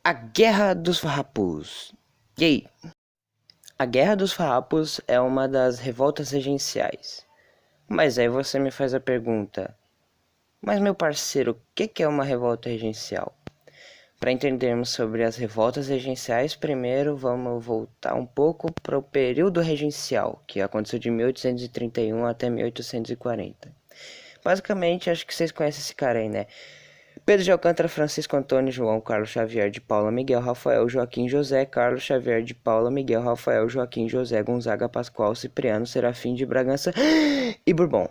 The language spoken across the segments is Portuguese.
A Guerra dos Farrapos. E aí? A Guerra dos Farrapos é uma das revoltas regenciais. Mas aí você me faz a pergunta: mas meu parceiro, o que é uma revolta regencial? Para entendermos sobre as revoltas regenciais, primeiro vamos voltar um pouco para o período regencial, que aconteceu de 1831 até 1840. Basicamente, acho que vocês conhecem esse cara aí, né? Pedro de Alcântara, Francisco Antônio, João, Carlos Xavier de Paula, Miguel, Rafael, Joaquim, José, Carlos Xavier de Paula, Miguel, Rafael, Joaquim, José, Gonzaga, Pascoal, Cipriano, Serafim de Bragança e Bourbon.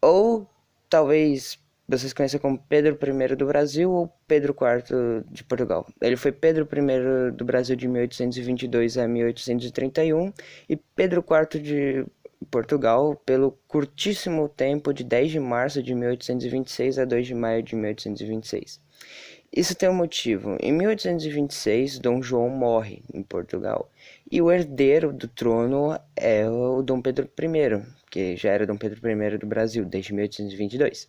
Ou talvez vocês conheçam como Pedro I do Brasil ou Pedro IV de Portugal. Ele foi Pedro I do Brasil de 1822 a 1831 e Pedro IV de Portugal pelo curtíssimo tempo de 10 de março de 1826 a 2 de maio de 1826. Isso tem um motivo. Em 1826, Dom João morre em Portugal e o herdeiro do trono é o Dom Pedro I, que já era Dom Pedro I do Brasil desde 1822.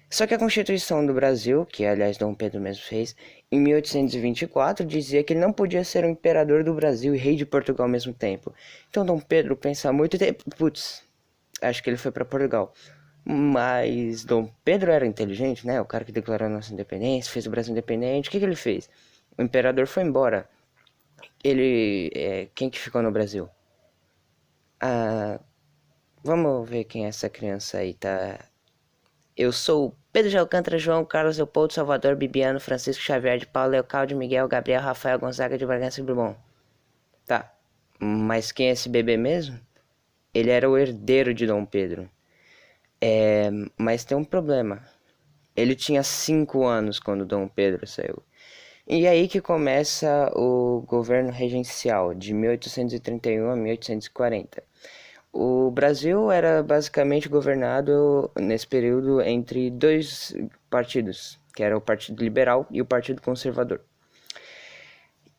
Só que a Constituição do Brasil, que aliás Dom Pedro mesmo fez, em 1824 dizia que ele não podia ser o imperador do Brasil e rei de Portugal ao mesmo tempo. Então Dom Pedro pensa muito e putz, acho que ele foi para Portugal. Mas Dom Pedro era inteligente, né? O cara que declarou a nossa independência, fez o Brasil independente. O que ele fez? O imperador foi embora. Quem que ficou no Brasil? Ah, vamos ver quem é essa criança aí, tá? Eu sou Pedro de Alcântara, João, Carlos Leopoldo, Salvador, Bibiano, Francisco Xavier de Paulo, Leocádio, Miguel, Gabriel, Rafael, Gonzaga de Bragança e Bourbon. Tá, mas quem é esse bebê mesmo? Ele era o herdeiro de Dom Pedro. Mas tem um problema. Ele tinha 5 anos quando Dom Pedro saiu. E aí que começa o governo regencial, de 1831 a 1840. O Brasil era basicamente governado nesse período entre dois partidos, que era o Partido Liberal e o Partido Conservador.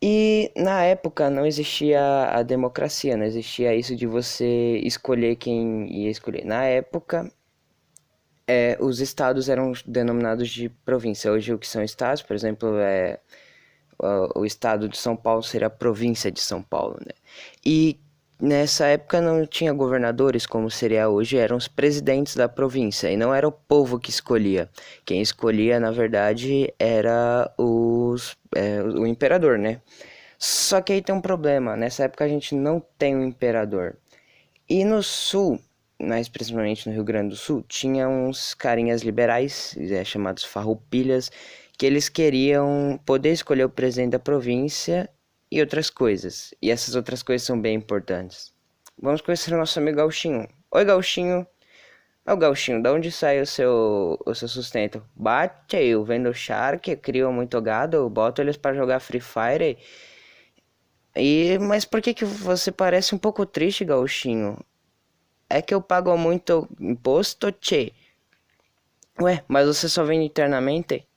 E na época não existia a democracia, não existia isso de você escolher quem ia escolher. Na época, os estados eram denominados de província. Hoje o que são estados, por exemplo, o estado de São Paulo seria a província de São Paulo, né? E nessa época não tinha governadores como seria hoje, eram os presidentes da província e não era o povo que escolhia. Quem escolhia, na verdade, era o imperador, né? Só que aí tem um problema, nessa época a gente não tem um imperador. E no sul, mais precisamente no Rio Grande do Sul, tinha uns carinhas liberais, chamados farroupilhas, que eles queriam poder escolher o presidente da província e outras coisas. E essas outras coisas são bem importantes. Vamos conhecer o nosso amigo Gauchinho. Oi, Gauchinho. Ô, Gauchinho, de onde sai o seu sustento? Bate, eu vendo Shark, crio muito gado, eu boto eles para jogar Free Fire. Mas por que você parece um pouco triste, Gauchinho? É que eu pago muito imposto, tchê. Ué, mas você só vende internamente?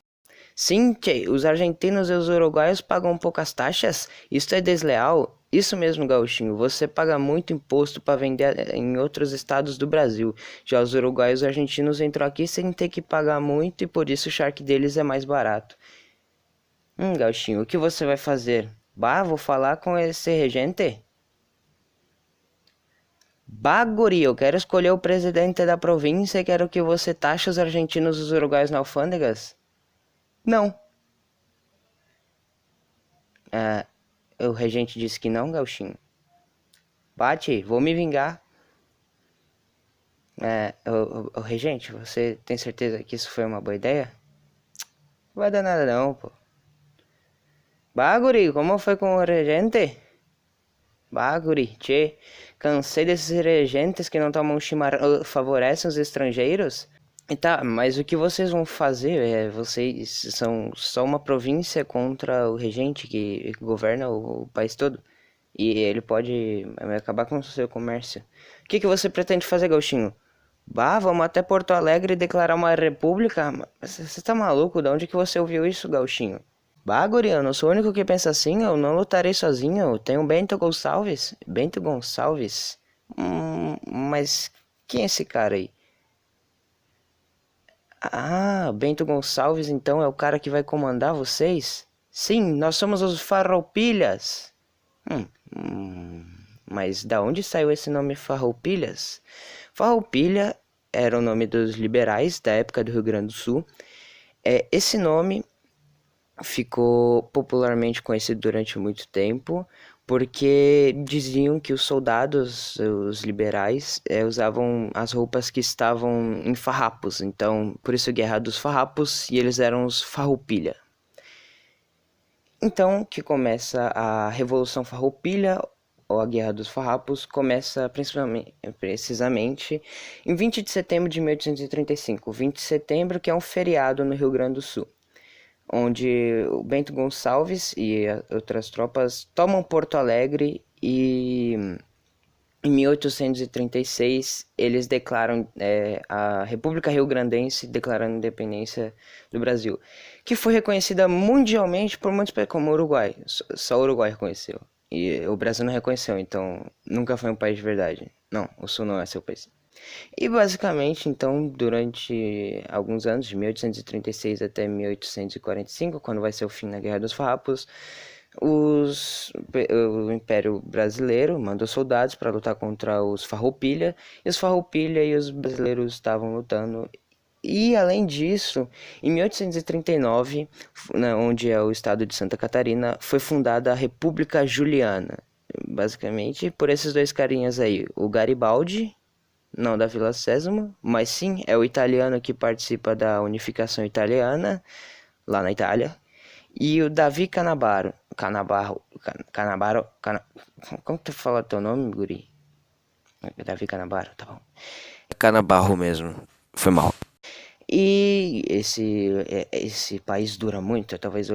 Sim, tchê, os argentinos e os uruguaios pagam poucas taxas? Isso é desleal? Isso mesmo, gauchinho, você paga muito imposto para vender em outros estados do Brasil. Já os uruguaios e os argentinos entram aqui sem ter que pagar muito e por isso o charque deles é mais barato. Gauchinho, o que você vai fazer? Bah, vou falar com esse regente. Baguri, eu quero escolher o presidente da província e quero que você taxe os argentinos e os uruguaios na alfândegas? Não. Ah, o regente disse que não, gauchinho. Bate, vou me vingar. O regente, você tem certeza que isso foi uma boa ideia? Não vai dar nada não, pô. Baguri, como foi com o regente? Baguri, tchê, cansei desses regentes que não tomam chimarrão, favorecem os estrangeiros. E tá, mas o que vocês vão fazer? Vocês são só uma província contra o regente que governa o país todo. E ele pode acabar com o seu comércio. O que você pretende fazer, gauchinho? Bah, vamos até Porto Alegre e declarar uma república? Você tá maluco? De onde que você ouviu isso, gauchinho? Bah, guri, eu não sou o único que pensa assim, eu não lutarei sozinho, eu tenho Bento Gonçalves. Bento Gonçalves? Mas quem é esse cara aí? Ah, Bento Gonçalves então é o cara que vai comandar vocês? Sim, nós somos os Farroupilhas. Mas da onde saiu esse nome Farroupilhas? Farroupilha era o nome dos liberais da época do Rio Grande do Sul. Esse nome ficou popularmente conhecido durante muito tempo, porque diziam que os soldados, os liberais, usavam as roupas que estavam em farrapos. Então, por isso Guerra dos Farrapos, e eles eram os Farroupilha. Então, que começa a Revolução Farroupilha, ou a Guerra dos Farrapos, começa precisamente em 20 de setembro de 1835. 20 de setembro, que é um feriado no Rio Grande do Sul, onde o Bento Gonçalves e outras tropas tomam Porto Alegre e em 1836 eles declaram a República Rio-Grandense, declarando a independência do Brasil, que foi reconhecida mundialmente por muitos países, como o Uruguai. Só o Uruguai reconheceu. E o Brasil não reconheceu, então nunca foi um país de verdade. Não, o Sul não é seu país. E basicamente, então, durante alguns anos, de 1836 até 1845, quando vai ser o fim da Guerra dos Farrapos, o Império Brasileiro mandou soldados para lutar contra os Farroupilha, e os Farroupilha e os brasileiros estavam lutando. E além disso, em 1839, onde é o estado de Santa Catarina, foi fundada a República Juliana. Basicamente, por esses dois carinhas aí, o Garibaldi, não da Vila Sésamo, mas sim é o italiano que participa da unificação italiana, lá na Itália, e o Davi Canabaro. Como tu fala teu nome, guri? Davi Canabaro, tá bom. Canabarro mesmo. Foi mal. E esse país dura muito, talvez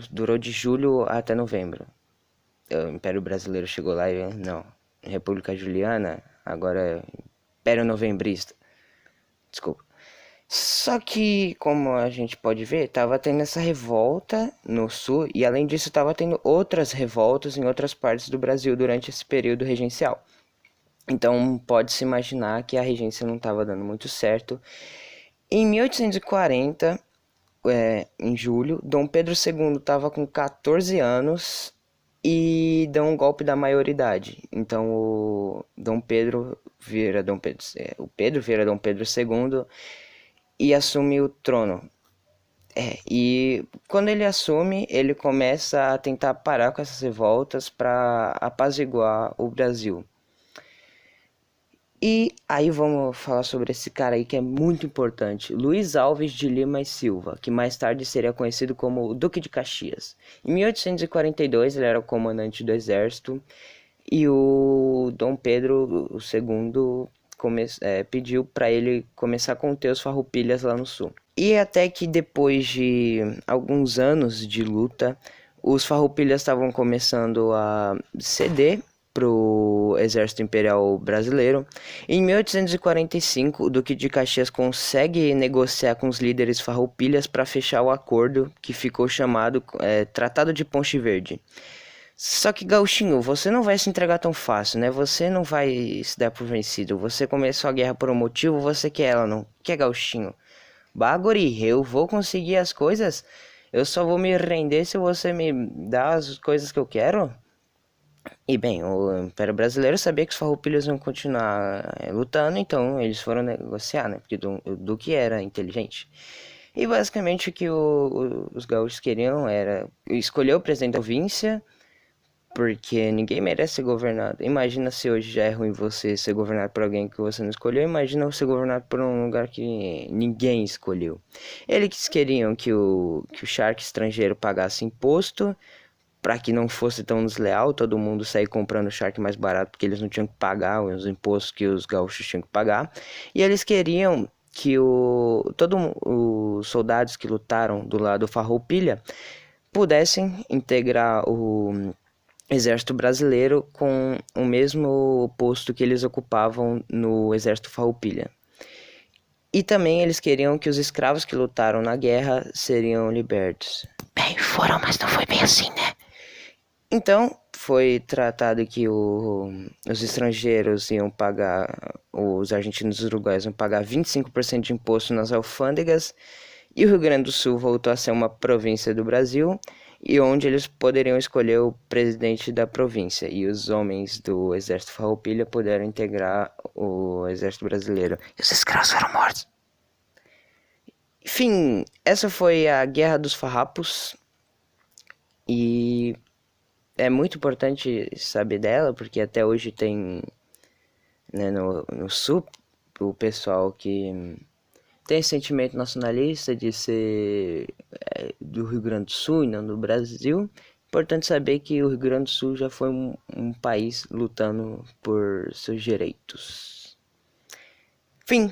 durou de julho até novembro. O Império Brasileiro chegou lá e não, República Juliana, agora é Império Novembrista. Desculpa. Só que, como a gente pode ver, tava tendo essa revolta no sul e além disso tava tendo outras revoltas em outras partes do Brasil durante esse período regencial. Então pode-se imaginar que a regência não estava dando muito certo. Em 1840, em julho, Dom Pedro II estava com 14 anos e deu um golpe da maioridade. Então o Pedro vira Dom Pedro II e assume o trono. E quando ele assume, ele começa a tentar parar com essas revoltas para apaziguar o Brasil. E aí vamos falar sobre esse cara aí que é muito importante, Luiz Alves de Lima e Silva, que mais tarde seria conhecido como o Duque de Caxias. Em 1842 ele era o comandante do exército e o Dom Pedro II pediu para ele começar a conter os farroupilhas lá no sul. E até que depois de alguns anos de luta, os farroupilhas estavam começando a ceder para o exército imperial brasileiro. Em 1845, o Duque de Caxias consegue negociar com os líderes farroupilhas para fechar o acordo que ficou chamado Tratado de Ponte Verde. Só que, Gauchinho, você não vai se entregar tão fácil, né? Você não vai se dar por vencido. Você começou a guerra por um motivo, você quer ela, não quer, Gauchinho? Baguri, eu vou conseguir as coisas. Eu só vou me render se você me dá as coisas que eu quero. E bem, o Império Brasileiro sabia que os farroupilhas iam continuar lutando, então eles foram negociar, né? Porque o Duque era inteligente. E basicamente o que os gaúchos queriam era escolher o presidente da província, porque ninguém merece ser governado. Imagina se hoje já é ruim você ser governado por alguém que você não escolheu. Imagina você ser governado por um lugar que ninguém escolheu. Eles queriam que o charque estrangeiro pagasse imposto, para que não fosse tão desleal, todo mundo sair comprando charque mais barato, porque eles não tinham que pagar os impostos que os gaúchos tinham que pagar. E eles queriam que todos os soldados que lutaram do lado farroupilha pudessem integrar o exército brasileiro com o mesmo posto que eles ocupavam no exército farroupilha. E também eles queriam que os escravos que lutaram na guerra seriam libertos. Bem, foram, mas não foi bem assim, né? Então, foi tratado que os estrangeiros iam pagar, os argentinos e os uruguaios iam pagar 25% de imposto nas alfândegas, e o Rio Grande do Sul voltou a ser uma província do Brasil, e onde eles poderiam escolher o presidente da província, e os homens do exército Farroupilha puderam integrar o exército brasileiro. E os escravos foram mortos. Enfim, essa foi a Guerra dos Farrapos, e é muito importante saber dela, porque até hoje tem, né, no sul, o pessoal que tem sentimento nacionalista de ser do Rio Grande do Sul e não do Brasil. Importante saber que o Rio Grande do Sul já foi um país lutando por seus direitos. Fim.